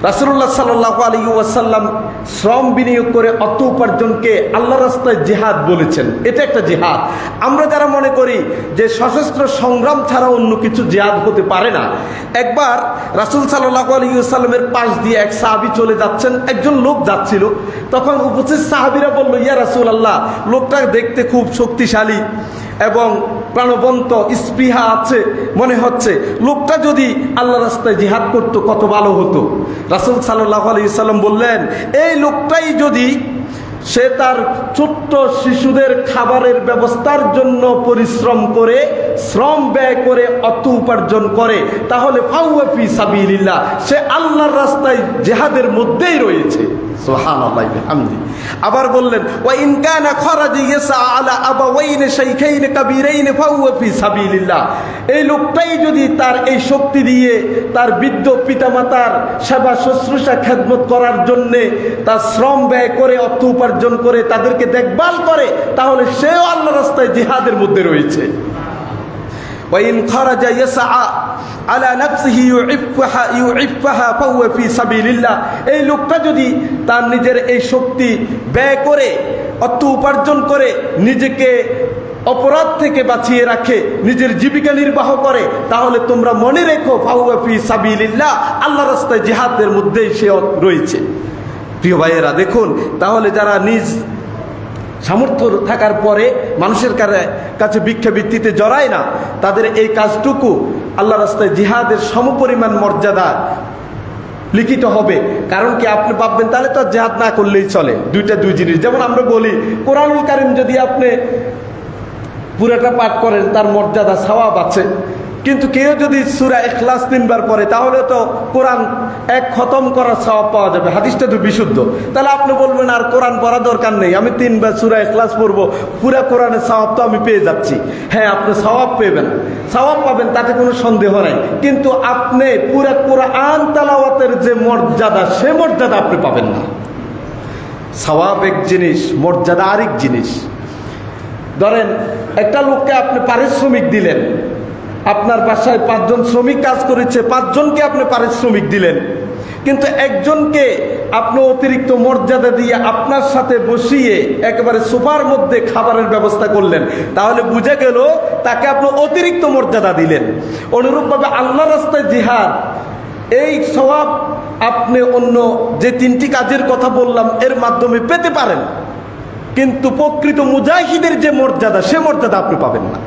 রাসূলুল্লাহ সাল্লাল্লাহু আলাইহি ওয়াসাল্লাম শ্রম বিনিয়োগ করে অর্থ উপার্জনকে আল্লাহর রাস্তায় জিহাদ বলেছেন। এটা একটা জিহাদ। আমরা যারা মনে করি যে সশস্ত্র সংগ্রাম ছাড়া অন্য কিছু জিহাদ হতে পারে না, একবার রাসূল সাল্লাল্লাহু আলাইহি ওয়াসাল্লামের পাশ দিয়ে এক সাহাবী চলে যাচ্ছেন, একজন লোক যাচ্ছিল। তখন উপস্থিত সাহাবীরা বলল, ইয়া রাসূলুল্লাহ, লোকটা দেখতে খুব শক্তিশালী এবং প্রাণবন্ত, স্পৃহা আছে, মনে হচ্ছে লোকটা যদি আল্লাহ রাস্তায় জিহাদ করতো কত ভালো হতো। রাসূল সাল্লাল্লাহু আলাইহি ওয়াসাল্লাম বললেন, এই লোকটাই যদি সে তার ছোট্ট শিশুদের খাবারের ব্যবস্থার জন্য পরিশ্রম করে, শ্রম ব্যয় করে অর্থ উপার্জন করে, তাহলে ফাহুয়া ফি সাবিলিল্লাহ, সে আল্লাহর রাস্তায় জিহাদের মধ্যেই রয়েছে। সুবহানাল্লাহি ওয়া বিহামদি। আবার বললেন, ওয়া ইন কানা খারাজা ইয়াসা আলা আবাওয়াইন শাইখাইন কাবীরাইন ফাহুয়া ফি সাবিলিল্লাহ, এই লোকটাই যদি তার এই শক্তি দিয়ে তার বৃদ্ধ পিতামাতার সেবা শুশ্রূষা খেদমত করার জন্যে তার শ্রম ব্যয় করে অর্থ উপার্জন করে তাদেরকে দেখভাল করে, তাহলে সেও আল্লাহর রাস্তায় জিহাদের মধ্যে রয়েছে। ওয়াইন খারাজা ইয়াসা আলা নাফসিহি ইউইফাহা ফাহুয়া ফি সাবিলিল্লাহ, এই লোকটা যদি তার নিজের এই শক্তি ব্যয় করে অর্থ উপার্জন করে নিজেকে অপরাধ থেকে বাঁচিয়ে রাখে, নিজের জীবিকা নির্বাহ করে, তাহলে তোমরা মনে রেখো ফাহুয়া ফি সাবিলিল্লাহ, আল্লাহর রাস্তায় জিহাদের মধ্যেই সে রয়েছে। প্রিয় ভাইয়েরা, দেখুন তাহলে যারা নিজ সামর্থ্য থাকার পরে মানুষের কাছে ভিক্ষাবৃত্তিতে জড়ায় না, তাদের এই কাজটুকু আল্লাহ রাস্তায় জিহাদের সমপরিমাণ মর্যাদা লিখিত হবে। কারণ কি, আপনি ভাববেন তাহলে তো জিহাদ না করলেই চলে। দুই জিনিস, যেমন আমরা বলি কোরআনুল কারীম যদি আপনি পুরোটা পাঠ করেন তার মর্যাদা সওয়াব আছে, কিন্তু কেউ যদি সূরা ইখলাস 3 বার পড়ে তাহলে তো কোরআন এক খতম করার সওয়াব পাওয়া যাবে। হাদিসটা তো বিশুদ্ধ। তাহলে আপনি বলবেন আর কোরআন পড়া দরকার নেই, আমি 3 বার সূরা ইখলাস পড়বো, পুরা কোরআনের সওয়াব তো আমি পেয়ে যাচ্ছি। হ্যাঁ, আপনি সওয়াব পেবেন, সওয়াব পাবেন, তাতে কোনো সন্দেহ নাই, কিন্তু আপনি পুরা কোরআন তেলাওয়াতের যে মর্যাদা, সে মর্যাদা আপনি পাবেন না। সওয়াব এক জিনিস, মর্যাদা আরেক জিনিস। ধরেন একটা লোককে আপনি পারিশ্রমিক দিলেন, আপনার বাসায় 5 জন শ্রমিক কাজ করেছে, 5 জনকে আপনি পারিশ্রমিক দিলেন, কিন্তু একজনকে আপনি অতিরিক্ত মর্যাদা দিয়ে আপনার সাথে বসিয়ে একেবারে সোফার মধ্যে খাবারের ব্যবস্থা করলেন, তাহলে বুঝে গেল তাকে আপনি অতিরিক্ত মর্যাদা দিলেন। অনুরূপভাবে আল্লাহ রাস্তায় জিহাদ, এই সওয়াব আপনি অন্য যে 3টি কাজের কথা বললাম এর মাধ্যমে পেতে পারেন, কিন্তু প্রকৃত মুজাহিদের যে মর্যাদা, সে মর্যাদা আপনি পাবেন না।